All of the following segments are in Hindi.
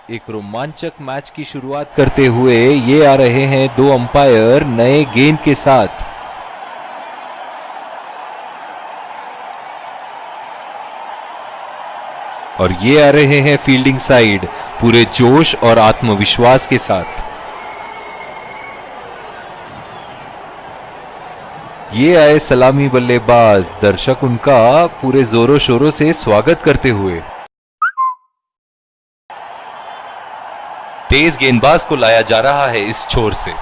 एक रोमांचक मैच की शुरुआत करते हुए ये आ रहे हैं दो अंपायर नए गेंद के साथ। और ये आ रहे हैं फील्डिंग साइड पूरे जोश और आत्मविश्वास के साथ। ये आए सलामी बल्लेबाज, दर्शक उनका पूरे जोरों शोरों से स्वागत करते हुए। तेज गेंदबाज को लाया जा रहा है इस छोर से।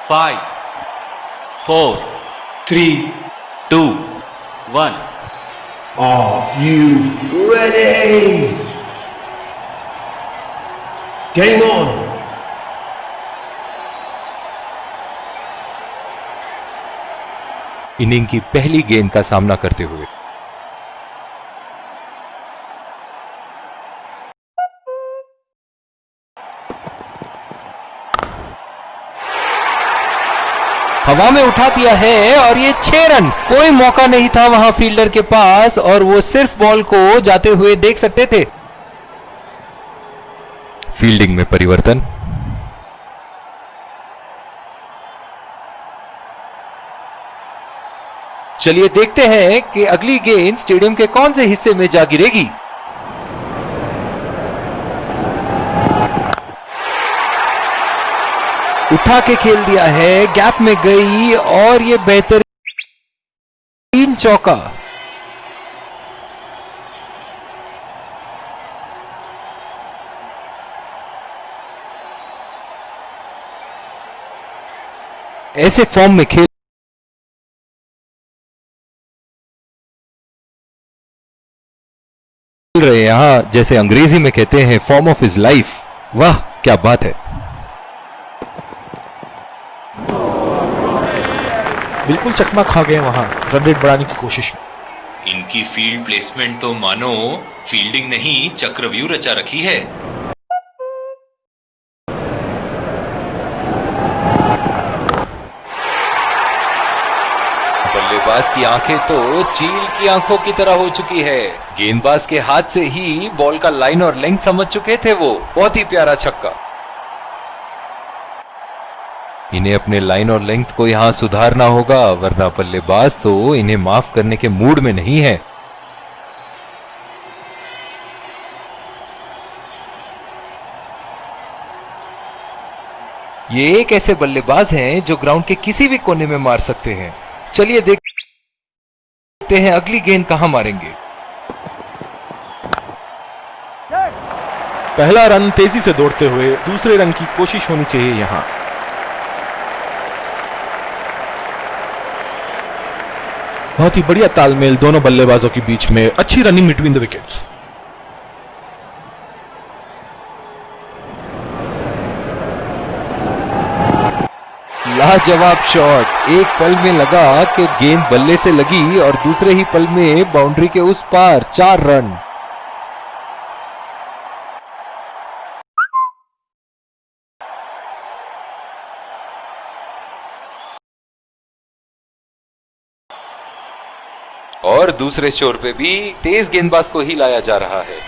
Five, 4, 3, 2, 1. Are you ready? Game on! Inning की पहली गेंद का सामना करते हुए हवा में उठा दिया है और ये 6 रन। कोई मौका नहीं था वहां फील्डर के पास और वो सिर्फ बॉल को जाते हुए देख सकते थे। फील्डिंग में परिवर्तन। चलिए देखते हैं कि अगली गेंद स्टेडियम के कौन से हिस्से में जा गिरेगी। उठा के खेल दिया है, गैप में गई और ये बेहतरीन चौका। ऐसे फॉर्म में खेल रहे यहां, जैसे अंग्रेजी में कहते हैं, फॉर्म ऑफ हिज लाइफ। वाह क्या बात है। बिल्कुल चकमा खा गए वहां रन रेट बढ़ाने की कोशिश में। इनकी फील्ड प्लेसमेंट तो मानो फील्डिंग नहीं चक्रव्यूह रचा रखी है। बल्लेबाज की आंखें तो चील की आंखों की तरह हो चुकी है। गेंदबाज के हाथ से ही बॉल का लाइन और लेंथ समझ चुके थे वो। बहुत ही प्यारा छक्का। इन्हें अपने लाइन और लेंथ को यहां सुधारना होगा, वरना बल्लेबाज तो इन्हें माफ करने के मूड में नहीं है। ये एक ऐसे बल्लेबाज हैं जो ग्राउंड के किसी भी कोने में मार सकते हैं। चलिए देखते हैं अगली गेंद कहां मारेंगे। पहला रन तेजी से दौड़ते हुए दूसरे रन की कोशिश होनी चाहिए यहां। बहुत ही बढ़िया तालमेल दोनों बल्लेबाजों के बीच में। अच्छी रनिंग बिटवीन द विकेट्स। लाजवाब शॉट। एक पल में लगा कि गेंद बल्ले से लगी और दूसरे ही पल में बाउंड्री के उस पार 4 रन। और दूसरे छोर पे भी तेज गेंदबाज को ही लाया जा रहा है।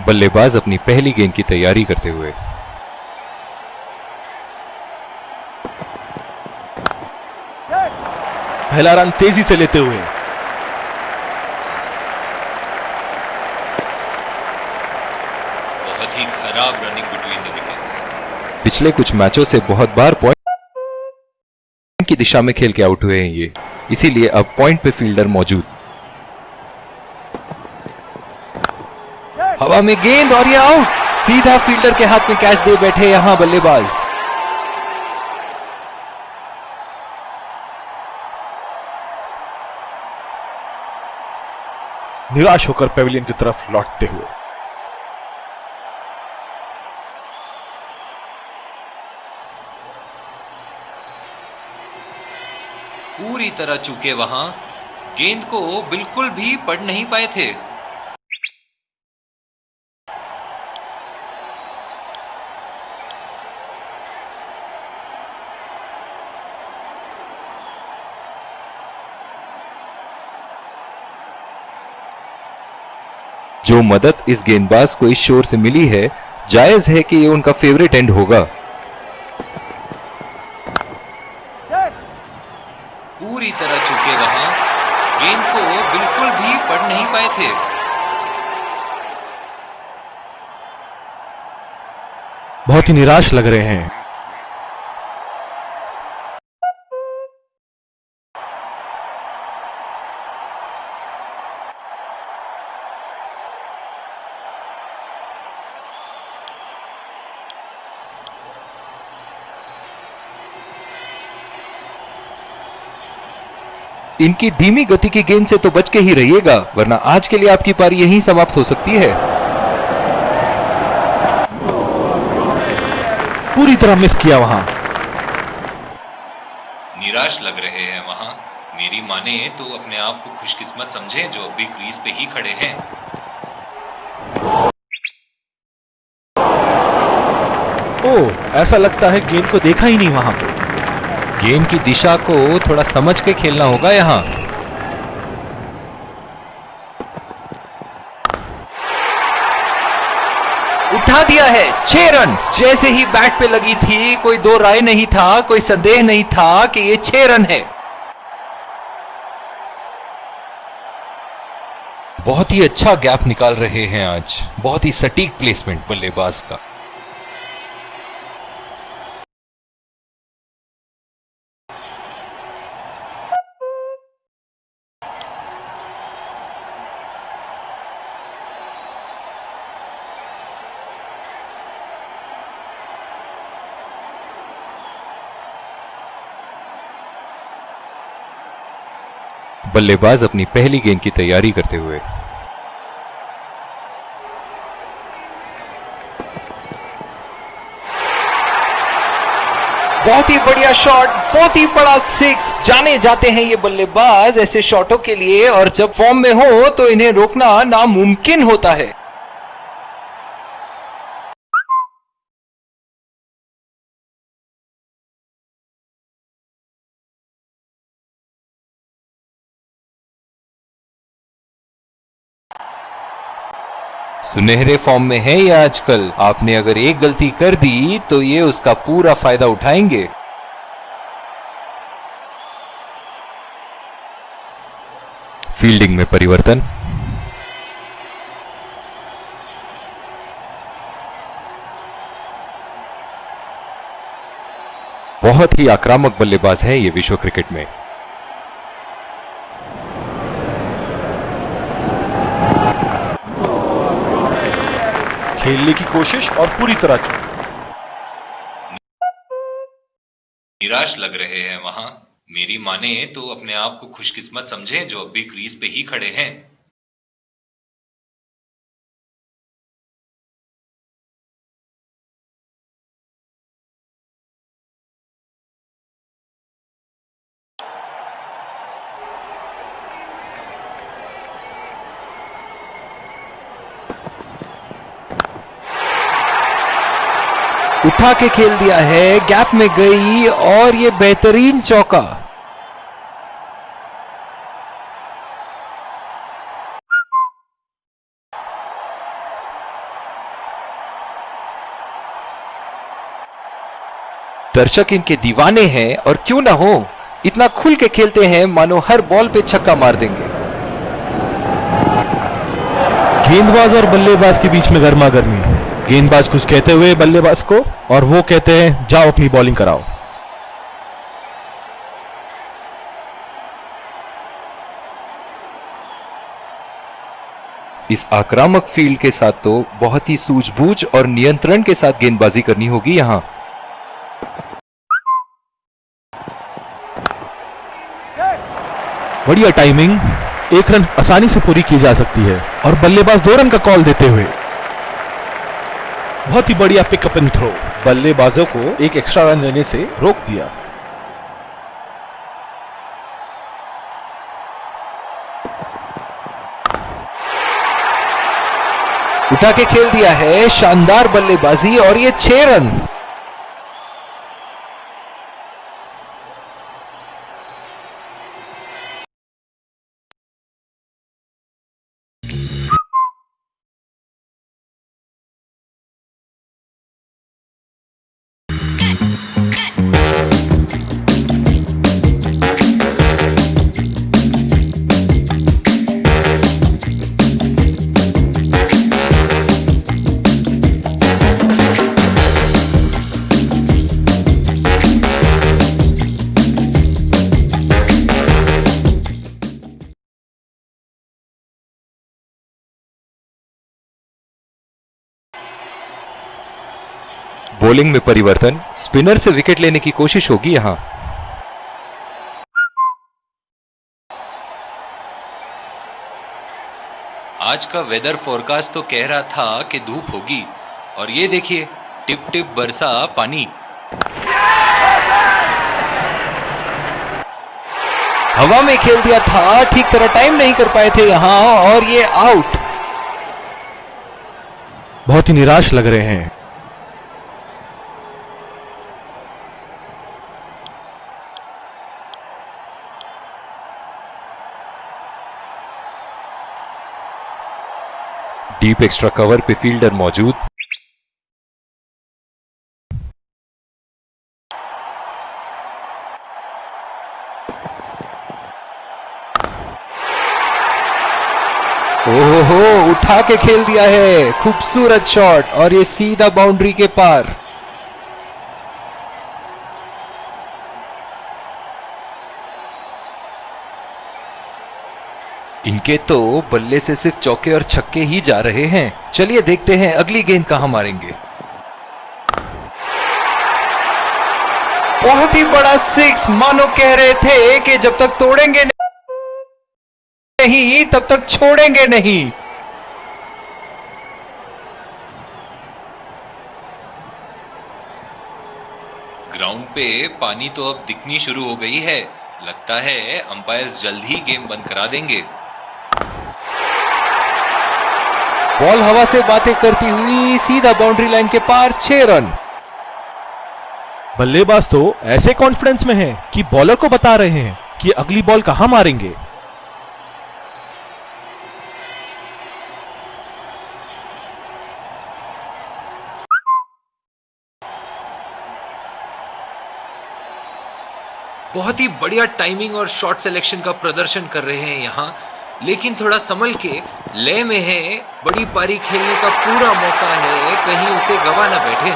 बल्लेबाज अपनी पहली गेंद की तैयारी करते हुए। पहला रन तेजी से लेते हुए। बहुत ही खराब रनिंग बिटवीन द विकेट्स। पिछले कुछ मैचों से बहुत बार पॉइंट की दिशा में खेल के आउट हुए हैं ये, इसीलिए अब पॉइंट पे फील्डर मौजूद। हवा में गेंद और ये आउट। सीधा फील्डर के हाथ में कैच दे बैठे यहां बल्लेबाज। निराश होकर पेविलियन की तरफ लौटते हुए। पूरी तरह चूके वहां, गेंद को बिल्कुल भी पढ़ नहीं पाए थे। जो मदद इस गेंदबाज को इस शोर से मिली है, जायज है कि ये उनका फेवरेट एंड होगा। पूरी तरह चूके वहां, गेंद को बिल्कुल भी पढ़ नहीं पाए थे। बहुत ही निराश लग रहे हैं। इनकी धीमी गति की गेंद से तो बच के ही रहिएगा, वरना आज के लिए आपकी पारी यहीं समाप्त हो सकती है। पूरी तरह मिस किया वहां। निराश लग रहे हैं वहां। मेरी माने तो अपने आप को खुशकिस्मत समझे जो अभी क्रीज पे ही खड़े हैं। ओह, ऐसा लगता है गेंद को देखा ही नहीं वहां पे। गेंद की दिशा को थोड़ा समझ के खेलना होगा यहां। उठा दिया है, 6 रन। जैसे ही बैट पे लगी थी, कोई दो राय नहीं था, कोई संदेह नहीं था कि ये 6 रन है। बहुत ही अच्छा गैप निकाल रहे हैं आज। बहुत ही सटीक प्लेसमेंट बल्लेबाज का। बल्लेबाज अपनी पहली गेंद की तैयारी करते हुए। बहुत ही बढ़िया शॉट, बहुत ही बड़ा 6। जाने जाते हैं ये बल्लेबाज ऐसे शॉटों के लिए, और जब फॉर्म में हो तो इन्हें रोकना नामुमकिन होता है। सुनहरे फॉर्म में है ये आजकल। आपने अगर एक गलती कर दी तो ये उसका पूरा फायदा उठाएंगे। फील्डिंग में परिवर्तन। बहुत ही आक्रामक बल्लेबाज है ये विश्व क्रिकेट में। खेलने की कोशिश और पूरी तरह चूक। निराश लग रहे हैं वहां। मेरी माने तो अपने आप को खुशकिस्मत समझे जो अभी क्रीज पे ही खड़े हैं। उठा के खेल दिया है, गैप में गई और ये बेहतरीन चौका। दर्शक इनके दीवाने हैं, और क्यों ना हो, इतना खुल के खेलते हैं मानो हर बॉल पे छक्का मार देंगे। गेंदबाज और बल्लेबाज के बीच में गर्मा गर्मी। गेंदबाज कुछ कहते हुए बल्लेबाज को, और वो कहते हैं जाओ अपनी बॉलिंग कराओ। इस आक्रामक फील्ड के साथ तो बहुत ही सूझबूझ और नियंत्रण के साथ गेंदबाजी करनी होगी यहां। बढ़िया टाइमिंग। 1 रन आसानी से पूरी की जा सकती है, और बल्लेबाज 2 रन का कॉल देते हुए। बहुत ही बढ़िया पिकअप एंड थ्रो। बल्लेबाजों को एक एक्स्ट्रा रन लेने से रोक दिया। उठा के खेल दिया है, शानदार बल्लेबाजी, और ये 6 रन। बॉलिंग में परिवर्तन, स्पिनर से विकेट लेने की कोशिश होगी यहां। आज का वेदर फोरकास्ट तो कह रहा था कि धूप होगी, और ये देखिए टिप टिप बरसा पानी। हवा में खेल दिया था, ठीक तरह टाइम नहीं कर पाए थे यहां, और ये आउट। बहुत ही निराश लग रहे हैं। डीप एक्स्ट्रा कवर पे फील्डर मौजूद। ओहो, उठा के खेल दिया है, खूबसूरत शॉट, और ये सीधा बाउंड्री के पार। इनके तो बल्ले से सिर्फ चौके और छक्के ही जा रहे हैं। चलिए देखते हैं अगली गेंद कहां मारेंगे। बहुत ही बड़ा सिक्स, मानो कह रहे थे कि जब तक तोड़ेंगे नहीं तब तक छोड़ेंगे नहीं। ग्राउंड पे पानी तो अब दिखनी शुरू हो गई है। लगता है अंपायर्स जल्द ही गेम बंद करा देंगे। बॉल हवा से बातें करती हुई सीधा बाउंड्री लाइन के पार, 6 रन। बल्लेबाज तो ऐसे कॉन्फिडेंस में है कि बॉलर को बता रहे हैं कि अगली बॉल कहां मारेंगे। बहुत ही बढ़िया टाइमिंग और शॉट सिलेक्शन का प्रदर्शन कर रहे हैं यहां, लेकिन थोड़ा संभल के, लय में है, बड़ी पारी खेलने का पूरा मौका है, कहीं उसे गवा ना बैठे।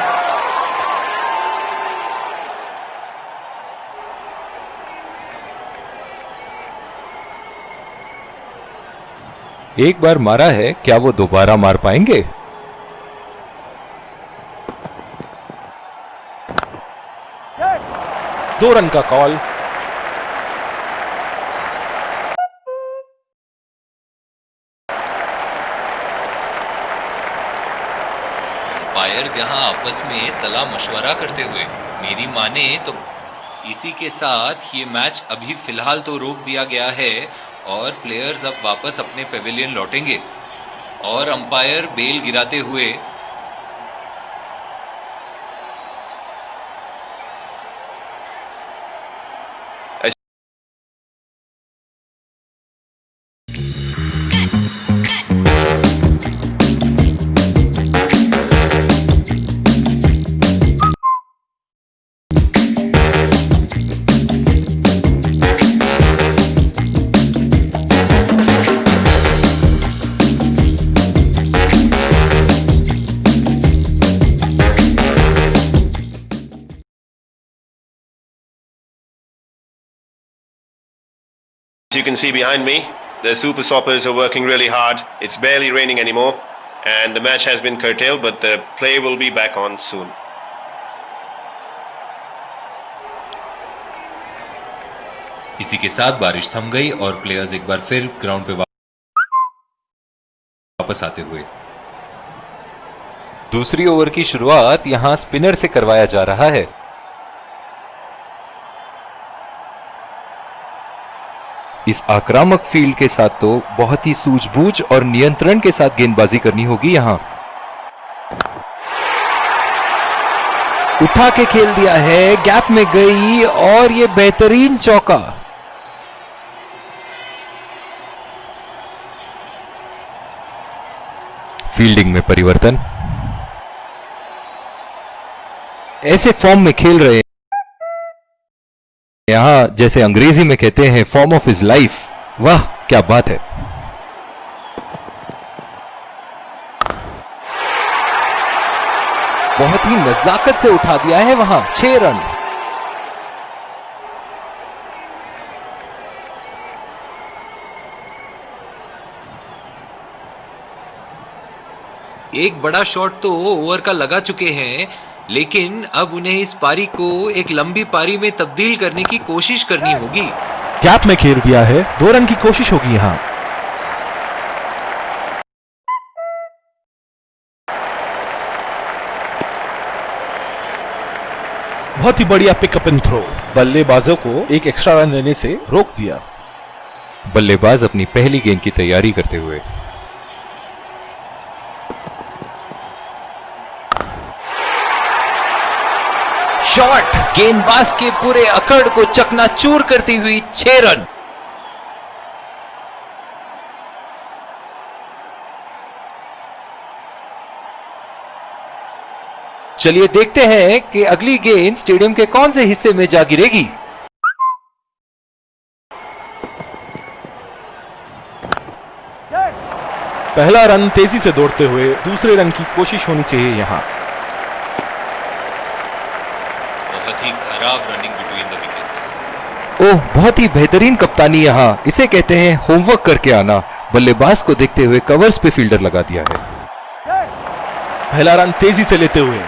एक बार मारा है, क्या वो दोबारा मार पाएंगे? दो रन का कॉल। अंपायर जहां आपस में सलाह मशवरा करते हुए, मेरी माने तो इसी के साथ ये मैच अभी फिलहाल तो रोक दिया गया है और प्लेयर्स अब वापस अपने पेविलियन लौटेंगे। और अंपायर बेल गिराते हुए As you can see behind me, the Super Soppers are working really hard. It's barely raining anymore, and the match has been curtailed, but the play will be back on soon. इसी के साथ बारिश थम गई और प्लेयर्स एक बार फिर ग्राउंड पे वापस आते हुए। दूसरी ओवर की शुरुआत यहां स्पिनर से करवाया जा रहा है। इस आक्रामक फील्ड के साथ तो बहुत ही सूझबूझ और नियंत्रण के साथ गेंदबाजी करनी होगी यहां। उठा के खेल दिया है, गैप में गई, और ये बेहतरीन चौका। फील्डिंग में परिवर्तन। ऐसे फॉर्म में खेल रहे हैं यहां, जैसे अंग्रेजी में कहते हैं, फॉर्म ऑफ हिज लाइफ। वाह क्या बात है। बहुत ही नजाकत से उठा दिया है वहां, 6 रन। एक बड़ा शॉट तो ओवर का लगा चुके हैं, लेकिन अब उन्हें इस पारी को एक लंबी पारी में तब्दील करने की कोशिश करनी होगी। गैप में खेल दिया है, 2 रन की कोशिश होगी यहां। बहुत ही बढ़िया पिकअप एंड थ्रो, बल्लेबाजों को एक एक्स्ट्रा रन लेने से रोक दिया। बल्लेबाज अपनी पहली गेंद की तैयारी करते हुए। शॉट, गेंदबाज के पूरे अकड़ को चकनाचूर करती हुई 6 रन। चलिए देखते हैं कि अगली गेंद स्टेडियम के कौन से हिस्से में जा गिरेगी। पहला रन तेजी से दौड़ते हुए, दूसरे रन की कोशिश होनी चाहिए यहां। बहुत ही खराब रनिंग बिटवीन द विकेट्स। ओह, बहुत ही बेहतरीन कप्तानी यहां, इसे कहते हैं होमवर्क करके आना। बल्लेबाज को देखते हुए कवर्स पे फील्डर लगा दिया है। पहला रन तेजी से लेते हुए,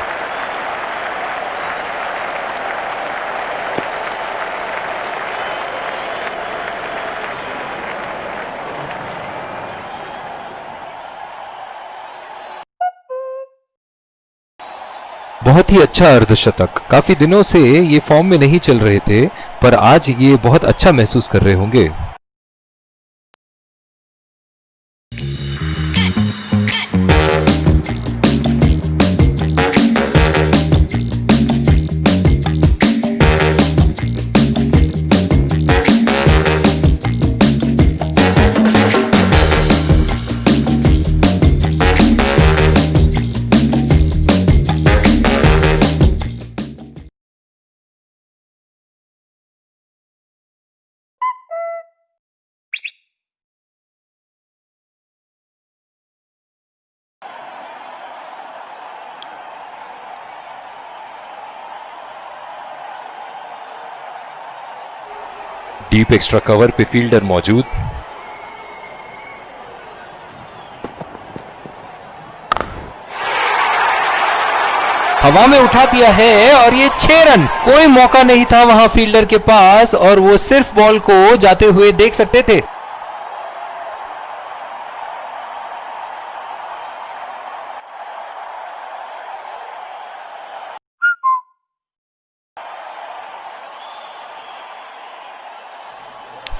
बहुत ही अच्छा अर्धशतक। काफी दिनों से ये फॉर्म में नहीं चल रहे थे, पर आज ये बहुत अच्छा महसूस कर रहे होंगे। डीप एक्स्ट्रा कवर पे फील्डर मौजूद। हवा में उठा दिया है और ये 6 रन। कोई मौका नहीं था वहां फील्डर के पास और वो सिर्फ बॉल को जाते हुए देख सकते थे।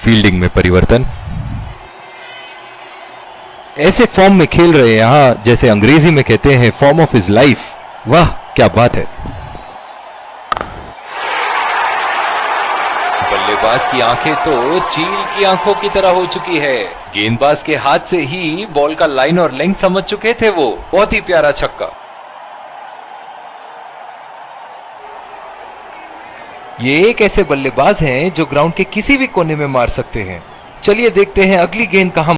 फील्डिंग में परिवर्तन। ऐसे फॉर्म में खेल रहे हैं यहां, जैसे अंग्रेजी में कहते हैं फॉर्म ऑफ हिज लाइफ। वाह क्या बात है। बल्लेबाज की आंखें तो चील की आंखों की तरह हो चुकी है। गेंदबाज के हाथ से ही बॉल का लाइन और लेंथ समझ चुके थे वो। बहुत ही प्यारा छक्का। ये एक ऐसे बल्लेबाज हैं जो ग्राउंड के किसी भी कोने में मार सकते हैं। चलिए देखते हैं अगली गेंद कहां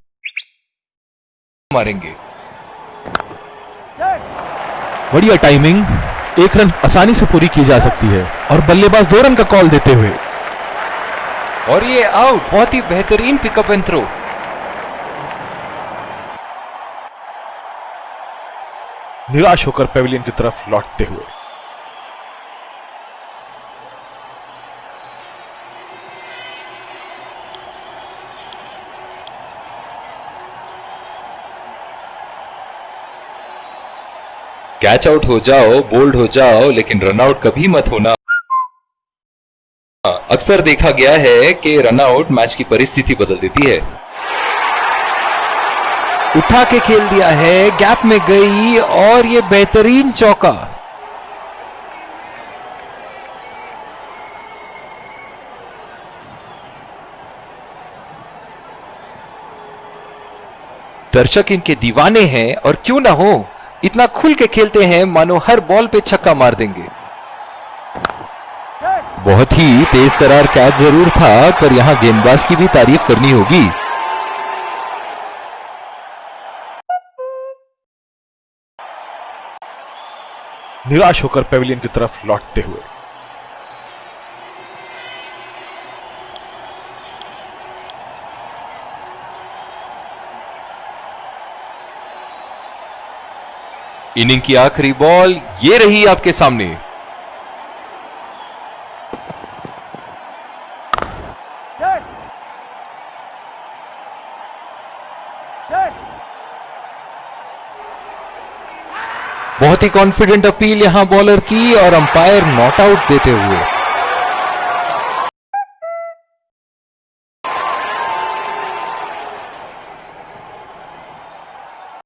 मारेंगे। बढ़िया टाइमिंग, 1 रन आसानी से पूरी की जा सकती है और बल्लेबाज 2 रन का कॉल देते हुए, और ये आउट। बहुत ही बेहतरीन पिकअप एंड थ्रो। निराश होकर पेविलियन की तरफ लौटते हुए। कैच आउट हो जाओ, बोल्ड हो जाओ, लेकिन रन आउट कभी मत होना। अक्सर देखा गया है कि रन आउट मैच की परिस्थिति बदल देती है। उठा के खेल दिया है, गैप में गई और ये बेहतरीन चौका। दर्शक इनके दीवाने हैं और क्यों ना हो, इतना खुल के खेलते हैं मानो हर बॉल पे छक्का मार देंगे। बहुत ही तेज तरार कैच जरूर था, पर यहां गेंदबाज की भी तारीफ करनी होगी। निराश होकर पेविलियन की तरफ लौटते हुए। इनिंग की आखिरी बॉल ये रही आपके सामने। बहुत ही कॉन्फिडेंट अपील यहां बॉलर की और अंपायर नॉट आउट देते हुए।